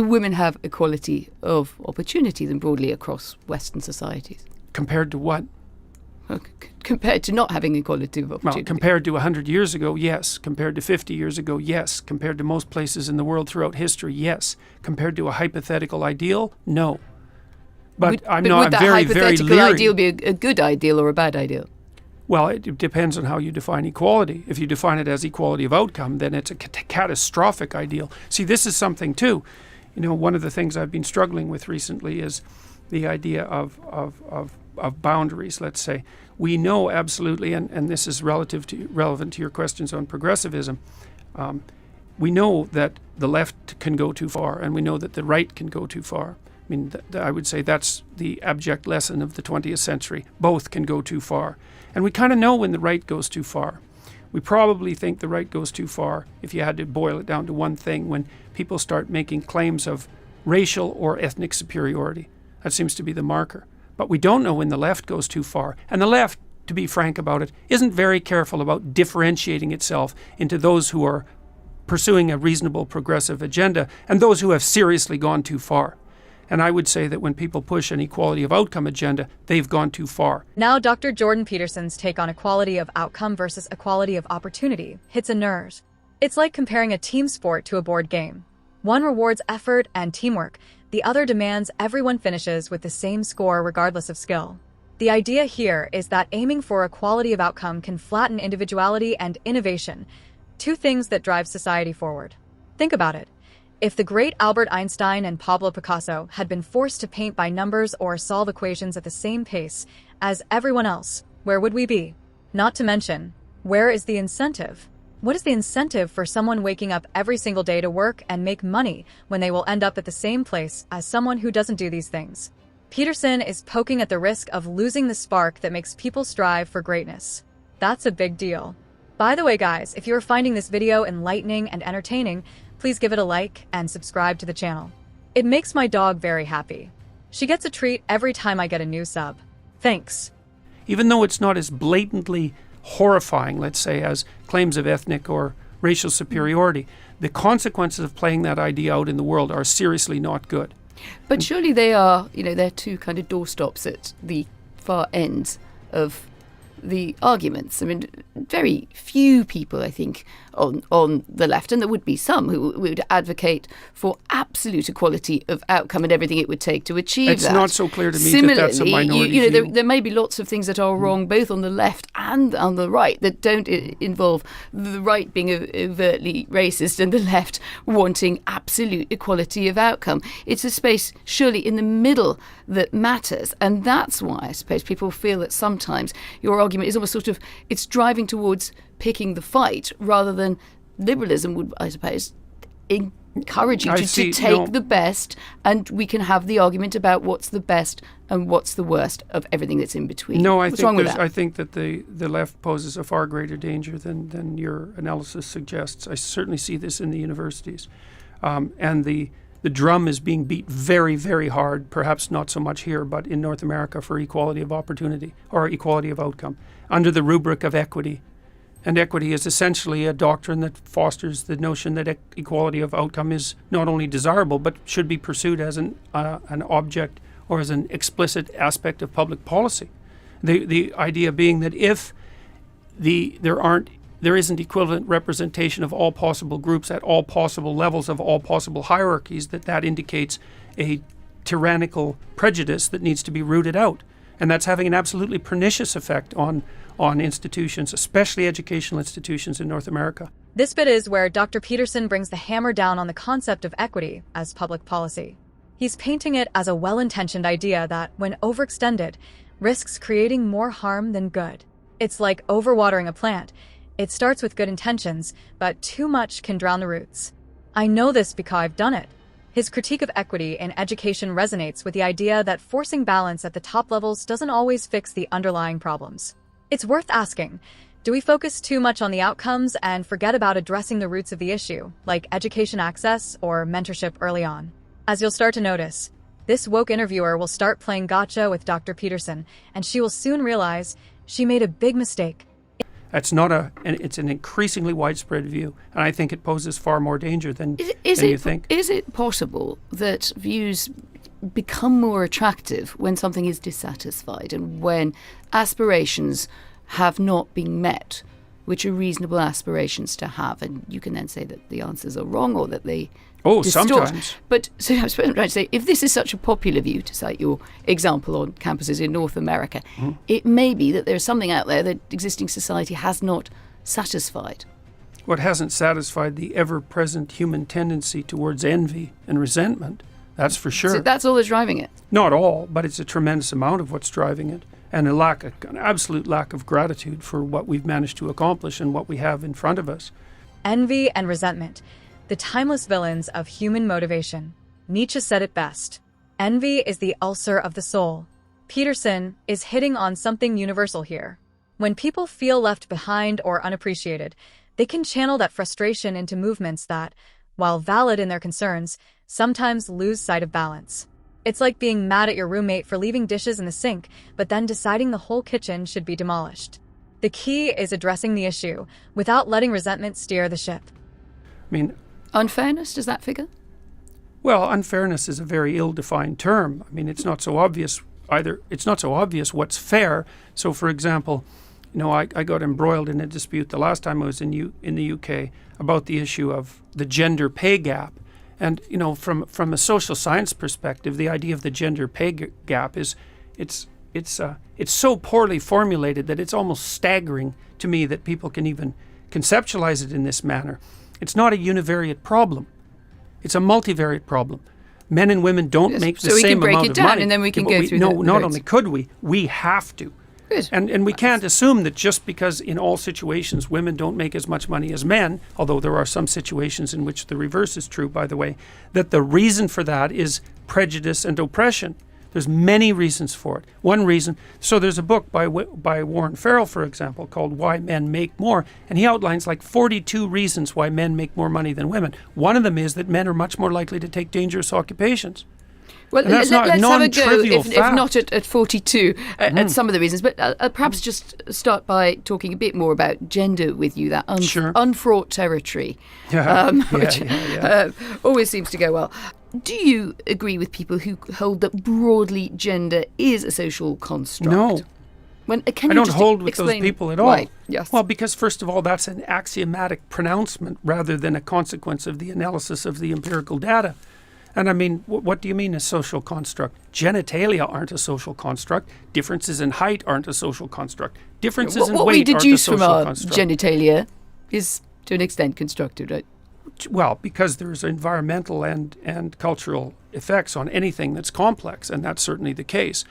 women have equality of opportunity than broadly across Western societies? Compared to what? Compared to not having equality of opportunity. Well, compared to 100 years ago, yes. Compared to 50 years ago, yes. Compared to most places in the world throughout history, yes. Compared to a hypothetical ideal, no. But would I'm that very, very hypothetical leery. ideal be a good ideal or a bad ideal? Well, it depends on how you define equality. If you define it as equality of outcome, then it's a catastrophic ideal. See, this is something too. One of the things I've been struggling with recently is the idea of boundaries, let's say. We know absolutely, and this is relevant to your questions on progressivism, we know that the left can go too far, and we know that the right can go too far. I mean, I would say that's the abject lesson of the 20th century. Both can go too far. And we kind of know when the right goes too far. We probably think the right goes too far, if you had to boil it down to one thing, when people start making claims of racial or ethnic superiority. That seems to be the marker. But we don't know when the left goes too far. And the left, to be frank about it, isn't very careful about differentiating itself into those who are pursuing a reasonable progressive agenda and those who have seriously gone too far. And I would say that when people push an equality of outcome agenda, they've gone too far. Now, Dr. Jordan Peterson's take on equality of outcome versus equality of opportunity hits a nerve. It's like comparing a team sport to a board game. One rewards effort and teamwork. The other demands everyone finishes with the same score regardless of skill. The idea here is that aiming for equality of outcome can flatten individuality and innovation, two things that drive society forward. Think about it. If the great Albert Einstein and Pablo Picasso had been forced to paint by numbers or solve equations at the same pace as everyone else, where would we be? Not to mention, where is the incentive? What is the incentive for someone waking up every single day to work and make money when they will end up at the same place as someone who doesn't do these things? Peterson is poking at the risk of losing the spark that makes people strive for greatness. That's a big deal. By the way, guys, if you are finding this video enlightening and entertaining, please give it a like and subscribe to the channel. It makes my dog very happy. She gets a treat every time I get a new sub. Thanks. Even though it's not as blatantly horrifying, let's say, as claims of ethnic or racial superiority, the consequences of playing that idea out in the world are seriously not good. But surely they are, they're two kind of doorstops at the far ends of the arguments. I mean, very few people, I think, on the left, and there would be some who would advocate for absolute equality of outcome and everything it would take to achieve that. It's not so clear to me Similarly, that that's a minority view. There may be lots of things that are wrong both on the left and on the right that don't involve the right being overtly racist and the left wanting absolute equality of outcome. It's a space surely in the middle that matters, and that's why I suppose people feel that sometimes your argument is almost sort of, it's driving towards picking the fight rather than liberalism would, I suppose, encourage you to take the best, and we can have the argument about what's the best and what's the worst of everything that's in between. No, I think that the left poses a far greater danger than your analysis suggests. I certainly see this in the universities. And the drum is being beat very, very hard, perhaps not so much here, but in North America, for equality of opportunity or equality of outcome under the rubric of equity. And equity is essentially a doctrine that fosters the notion that equality of outcome is not only desirable, but should be pursued as an object or as an explicit aspect of public policy. The idea being that if there isn't equivalent representation of all possible groups at all possible levels of all possible hierarchies, that indicates a tyrannical prejudice that needs to be rooted out. And that's having an absolutely pernicious effect on institutions, especially educational institutions in North America. This bit is where Dr. Peterson brings the hammer down on the concept of equity as public policy. He's painting it as a well-intentioned idea that, when overextended, risks creating more harm than good. It's like overwatering a plant. It starts with good intentions, but too much can drown the roots. I know this because I've done it. His critique of equity in education resonates with the idea that forcing balance at the top levels doesn't always fix the underlying problems. It's worth asking, do we focus too much on the outcomes and forget about addressing the roots of the issue, like education access or mentorship early on? As you'll start to notice, this woke interviewer will start playing gotcha with Dr. Peterson, and she will soon realize she made a big mistake. It's not it's an increasingly widespread view, and I think it poses far more danger than you think. Is it possible that views become more attractive when something is dissatisfied and when aspirations have not been met, which are reasonable aspirations to have, and you can then say that the answers are wrong or that they distort. Sometimes. But so I suppose I'm trying to say, if this is such a popular view, to cite your example on campuses in North America, it may be that there's something out there that existing society has not satisfied. What hasn't satisfied the ever-present human tendency towards envy and resentment, that's for sure. So that's all that's driving it. Not all, but it's a tremendous amount of what's driving it. And an absolute lack of gratitude for what we've managed to accomplish and what we have in front of us. Envy and resentment, the timeless villains of human motivation. Nietzsche said it best. Envy is the ulcer of the soul. Peterson is hitting on something universal here. When people feel left behind or unappreciated, they can channel that frustration into movements that, while valid in their concerns, sometimes lose sight of balance. It's like being mad at your roommate for leaving dishes in the sink, but then deciding the whole kitchen should be demolished. The key is addressing the issue without letting resentment steer the ship. I mean, unfairness, does that figure? Well, unfairness is a very ill-defined term. I mean, it's not so obvious either. It's not so obvious what's fair. So, for example, I got embroiled in a dispute the last time I was in the UK about the issue of the gender pay gap. And, from a social science perspective, the idea of the gender pay gap is it's so poorly formulated that it's almost staggering to me that people can even conceptualize it in this manner. It's not a univariate problem. It's a multivariate problem. Men and women don't make the same amount of money. So we can break it down and then we can go through the not only could we have to. Good. And we can't assume that just because in all situations women don't make as much money as men, although there are some situations in which the reverse is true, by the way, that the reason for that is prejudice and oppression. There's many reasons for it. One reason, so there's a book by Warren Farrell, for example, called Why Men Make More, and he outlines like 42 reasons why men make more money than women. One of them is that men are much more likely to take dangerous occupations. Well, let's have a go, if fact. not at 42, at some of the reasons. But perhaps just start by talking a bit more about gender with you, that unfraught territory, which always seems to go well. Do you agree with people who hold that broadly gender is a social construct? No. I don't hold with those people at all. Why? Yes. Well, because first of all, that's an axiomatic pronouncement rather than a consequence of the analysis of the empirical data. And I mean, what do you mean a social construct? Genitalia aren't a social construct. Differences in height aren't a social construct. Differences in weight aren't a social construct. What we deduce from our genitalia is to an extent constructed, right? Well, because there's environmental and cultural effects on anything that's complex, and that's certainly the case.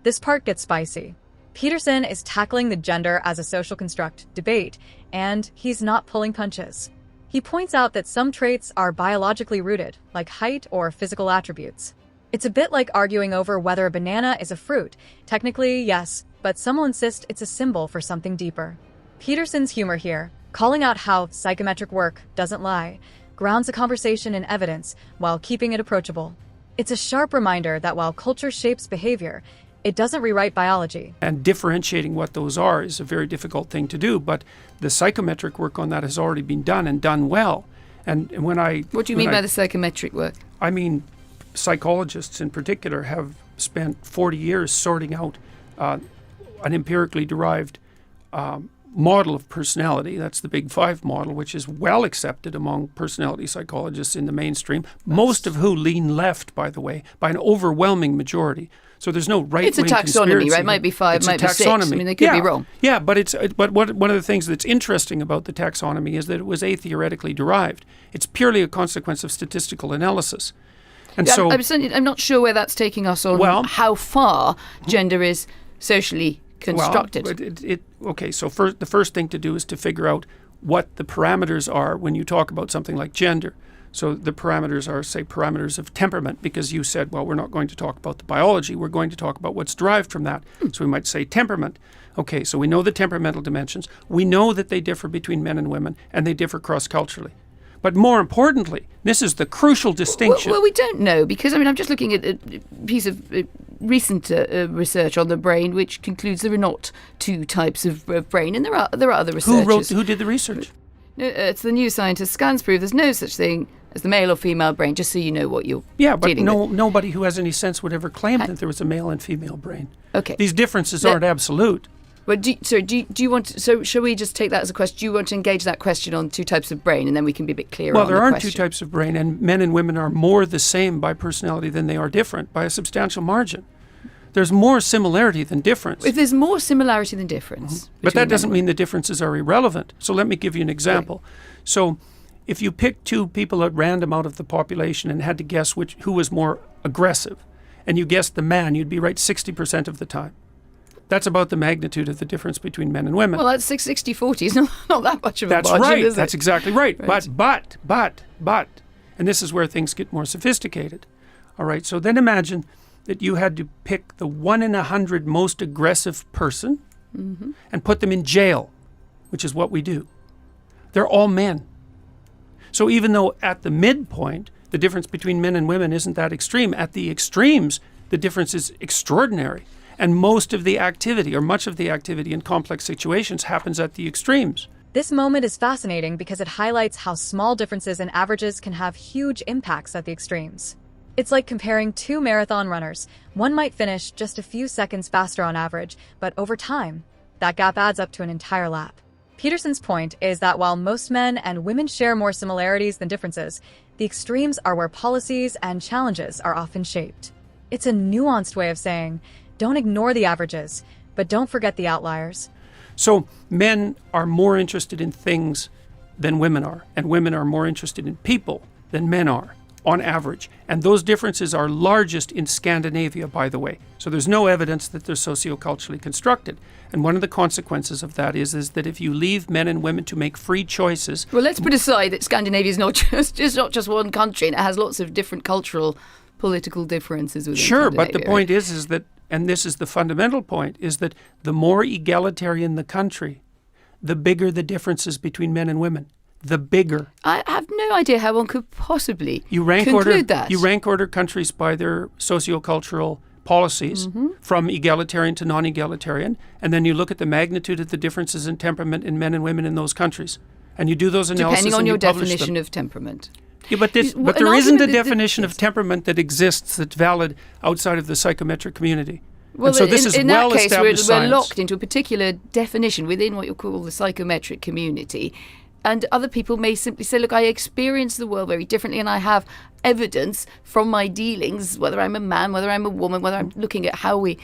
This part gets spicy. Peterson is tackling the gender as a social construct debate, and he's not pulling punches. He points out that some traits are biologically rooted, like height or physical attributes. It's a bit like arguing over whether a banana is a fruit. Technically, yes, but some will insist it's a symbol for something deeper. Peterson's humor here, calling out how psychometric work doesn't lie, grounds the conversation in evidence while keeping it approachable. It's a sharp reminder that while culture shapes behavior, it doesn't rewrite biology. And differentiating what those are is a very difficult thing to do, but the psychometric work on that has already been done and done well. And What do you mean by the psychometric work? I mean, psychologists in particular have spent 40 years sorting out an empirically derived model of personality. That's the Big Five model, which is well accepted among personality psychologists in the mainstream, most of who lean left, by the way, by an overwhelming majority. So there's no right-wing conspiracy. It's a taxonomy, right? It might be five, it might be six. I mean, they could be wrong. Yeah, but one of the things that's interesting about the taxonomy is that it was a-theoretically derived. It's purely a consequence of statistical analysis. And so I'm not sure where that's taking us on how far gender is socially constructed. So the first thing to do is to figure out what the parameters are when you talk about something like gender. So the parameters are, say, parameters of temperament, because you said, well, we're not going to talk about the biology, we're going to talk about what's derived from that. So we might say temperament. Okay, so we know the temperamental dimensions. We know that they differ between men and women, and they differ cross-culturally. But more importantly, this is the crucial distinction. Well, we don't know, because, I'm just looking at a piece of recent research on the brain which concludes there are not two types of brain, and there are other researchers. Who did the research? No, it's the New Scientist. Scans prove there's no such thing as the male or female brain, just so you know what you're dealing with. Nobody who has any sense would ever claim that there was a male and female brain. Okay. These differences aren't absolute. But do you want to, so shall we just take that as a question? Do you want to engage that question on two types of brain, and then we can be a bit clearer on the question? Well, there aren't two types of brain, and men and women are more the same by personality than they are different by a substantial margin. There's more similarity than difference. If there's more similarity than difference. But that doesn't mean the differences are irrelevant. So let me give you an example. Right. So if you picked two people at random out of the population and had to guess who was more aggressive, and you guessed the man, you'd be right 60% of the time. That's about the magnitude of the difference between men and women. Well, that's 60-40. It's not that much of a margin, right. is it? That's exactly right. But, and this is where things get more sophisticated. All right, so then imagine that you had to pick the 1 in 100 most aggressive person and put them in jail, which is what we do. They're all men. So even though at the midpoint, the difference between men and women isn't that extreme, at the extremes, the difference is extraordinary. And most of the activity, or much of the activity in complex situations, happens at the extremes. This moment is fascinating because it highlights how small differences in averages can have huge impacts at the extremes. It's like comparing two marathon runners. One might finish just a few seconds faster on average, but over time, that gap adds up to an entire lap. Peterson's point is that while most men and women share more similarities than differences, the extremes are where policies and challenges are often shaped. It's a nuanced way of saying, don't ignore the averages, but don't forget the outliers. So men are more interested in things than women are, and women are more interested in people than men are, on average. And those differences are largest in Scandinavia, by the way. So there's no evidence that they're socioculturally constructed. And one of the consequences of that is that if you leave men and women to make free choices... Well, let's put aside that Scandinavia is not just one country, and it has lots of different cultural, political differences within Sure, but the Scandinavia, point is that, and this is the fundamental point, is that the more egalitarian the country, the bigger the differences between men and women. The bigger. I have no idea how one could possibly conclude that. You rank order countries by their sociocultural policies, from egalitarian to non-egalitarian, and then you look at the magnitude of the differences in temperament in men and women in those countries. And you do those analyses depending on and your you publish definition them. of temperament. Yeah, but there isn't a definition of temperament that exists that's valid outside of the psychometric community. Well, and so this is in that case, well-established we're science. locked into a particular definition within what you call the psychometric community. And other people may simply say, look, I experience the world very differently, and I have evidence from my dealings, whether I'm a man, whether I'm a woman, whether I'm looking at how we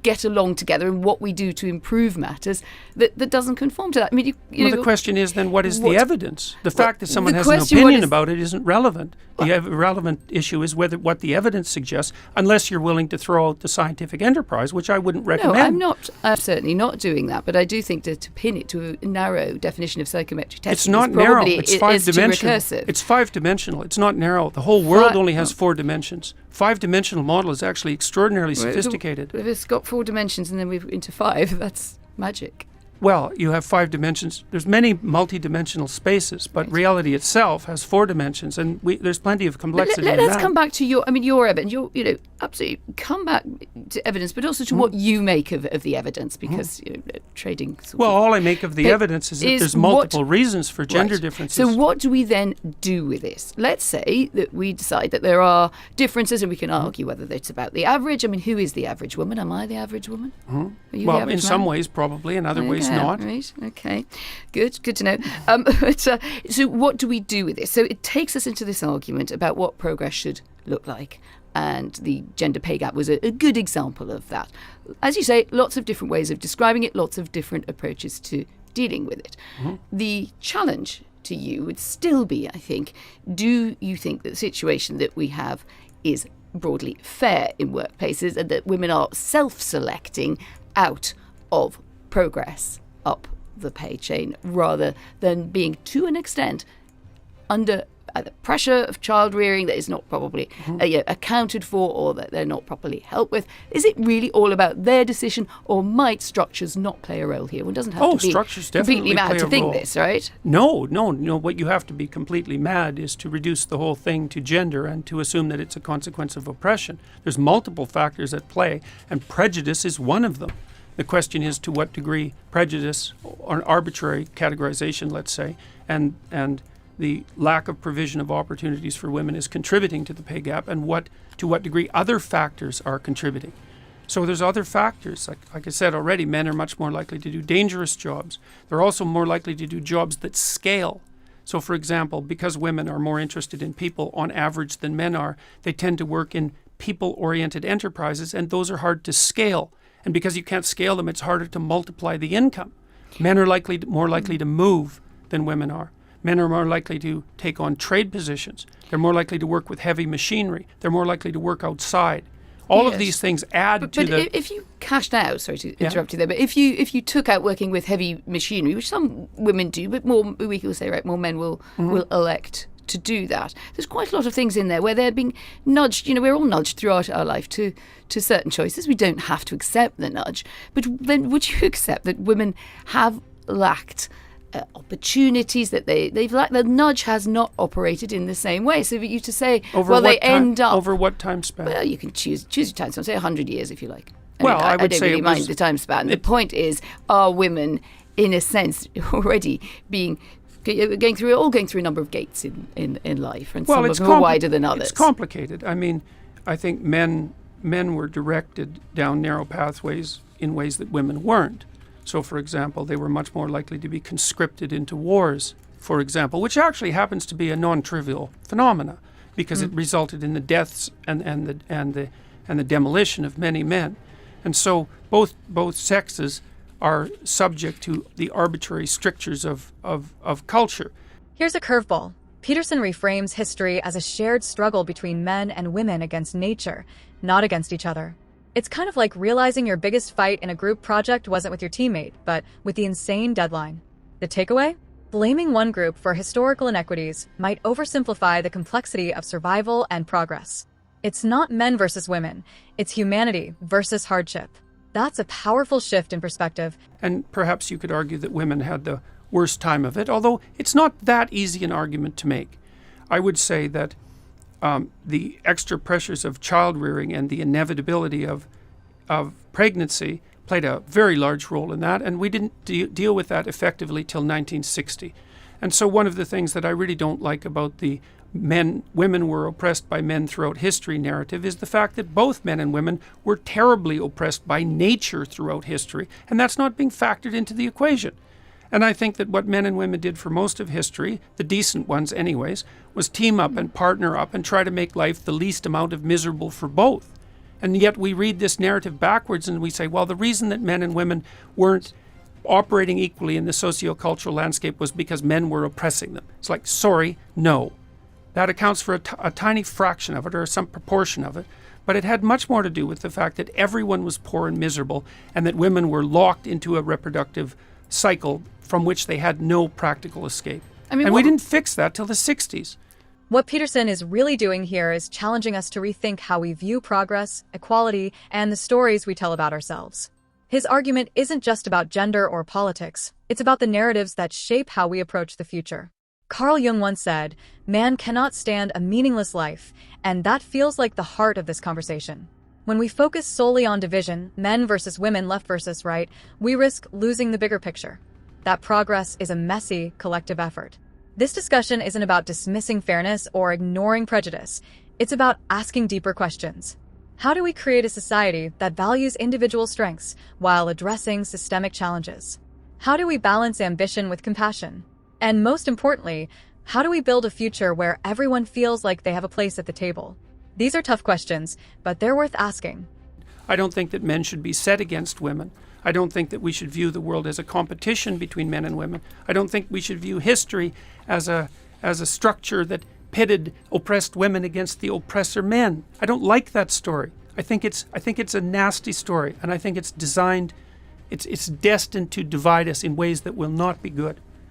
get along together and what we do to improve matters, that doesn't conform to that. I mean, the question is then, what is the evidence? The fact that someone has an opinion about it isn't relevant. The relevant issue is what the evidence suggests, unless you're willing to throw out the scientific enterprise, which I wouldn't recommend. No, I'm certainly not doing that, but I do think that to pin it to a narrow definition of psychometric testing it's not narrow. It's five-dimensional. Recursive. It's five-dimensional. It's not narrow. The whole world only has 4 dimensions. 5-dimensional model is actually extraordinarily sophisticated. If it's got 4 dimensions and then we're into 5, that's magic. Well, you have 5 dimensions. There's many multi-dimensional spaces, but reality itself has 4 dimensions, and there's plenty of complexity in that. Let's come back to your evidence. Absolutely come back to evidence, but also to what you make of the evidence, because trading. All I make of the evidence is that there's multiple reasons for gender differences. So what do we then do with this? Let's say that we decide that there are differences, and we can argue whether it's about the average. I mean, who is the average woman? Am I the average woman? Are you the average in some ways, probably. In other ways, not. Right. Okay. Good to know. So what do we do with this? So it takes us into this argument about what progress should look like. And the gender pay gap was a good example of that. As you say, lots of different ways of describing it, lots of different approaches to dealing with it. The challenge to you would still be, I think, do you think that the situation that we have is broadly fair in workplaces, and that women are self-selecting out of progress up the pay chain rather than being, to an extent, either pressure of child rearing that is not probably accounted for, or that they're not properly helped with? Is it really all about their decision, or might structures not play a role here? One doesn't have to be structures completely definitely mad play to a think role. this, right? No. What you have to be completely mad is to reduce the whole thing to gender and to assume that it's a consequence of oppression. There's multiple factors at play, and prejudice is one of them. The question is to what degree prejudice, or an arbitrary categorization, let's say, and the lack of provision of opportunities for women is contributing to the pay gap, and to what degree other factors are contributing. So there's other factors. Like I said already, men are much more likely to do dangerous jobs. They're also more likely to do jobs that scale. So for example, because women are more interested in people on average than men are, they tend to work in people-oriented enterprises, and those are hard to scale. And because you can't scale them, it's harder to multiply the income. Men are more likely to move than women are. Men are more likely to take on trade positions. They're more likely to work with heavy machinery. They're more likely to work outside. All of these things add to the... But if you cashed out, sorry to interrupt you there, but if you took out working with heavy machinery, which some women do, but more, we will say, right, more men will elect to do that. There's quite a lot of things in there where they're being nudged. We're all nudged throughout our life to certain choices. We don't have to accept the nudge. But then would you accept that women have lacked opportunities, that they've lacked? The nudge has not operated in the same way. So for you to say, end up... Over what time span? Well, you can choose your time span. Say 100 years if you like. I would don't say really it mind was, the time span. The point is, are women, in a sense, already going through a number of gates in life, and some of them are wider than others? It's complicated. I mean, I think men were directed down narrow pathways in ways that women weren't. So, for example, they were much more likely to be conscripted into wars, for example, which actually happens to be a non-trivial phenomena, because it resulted in the deaths and the demolition of many men. And so both sexes are subject to the arbitrary strictures of culture. Here's a curveball. Peterson reframes history as a shared struggle between men and women against nature, not against each other. It's kind of like realizing your biggest fight in a group project wasn't with your teammate, but with the insane deadline. The takeaway? Blaming one group for historical inequities might oversimplify the complexity of survival and progress. It's not men versus women. It's humanity versus hardship. That's a powerful shift in perspective. And perhaps you could argue that women had the worst time of it, although it's not that easy an argument to make. I would say that the extra pressures of child rearing and the inevitability of pregnancy played a very large role in that, and we didn't deal with that effectively till 1960. And so one of the things that I really don't like about the women were oppressed by men throughout history narrative is the fact that both men and women were terribly oppressed by nature throughout history, and that's not being factored into the equation. And I think that what men and women did for most of history, the decent ones anyways, was team up and partner up and try to make life the least amount of miserable for both. And yet we read this narrative backwards and we say, well, the reason that men and women weren't operating equally in the socio-cultural landscape was because men were oppressing them. It's like, sorry, no. That accounts for a tiny fraction of it, or some proportion of it, but it had much more to do with the fact that everyone was poor and miserable, and that women were locked into a reproductive cycle from which they had no practical escape. We didn't fix that till the 60s. What Peterson is really doing here is challenging us to rethink how we view progress, equality, and the stories we tell about ourselves. His argument isn't just about gender or politics. It's about the narratives that shape how we approach the future. Carl Jung once said, "Man cannot stand a meaningless life," and that feels like the heart of this conversation. When we focus solely on division, men versus women, left versus right, we risk losing the bigger picture. That progress is a messy, collective effort. This discussion isn't about dismissing fairness or ignoring prejudice. It's about asking deeper questions. How do we create a society that values individual strengths while addressing systemic challenges? How do we balance ambition with compassion? And most importantly, how do we build a future where everyone feels like they have a place at the table? These are tough questions, but they're worth asking. I don't think that men should be set against women. I don't think that we should view the world as a competition between men and women. I don't think we should view history as a structure that pitted oppressed women against the oppressor men. I don't like that story. I think it's a nasty story, and I think it's destined to divide us in ways that will not be good.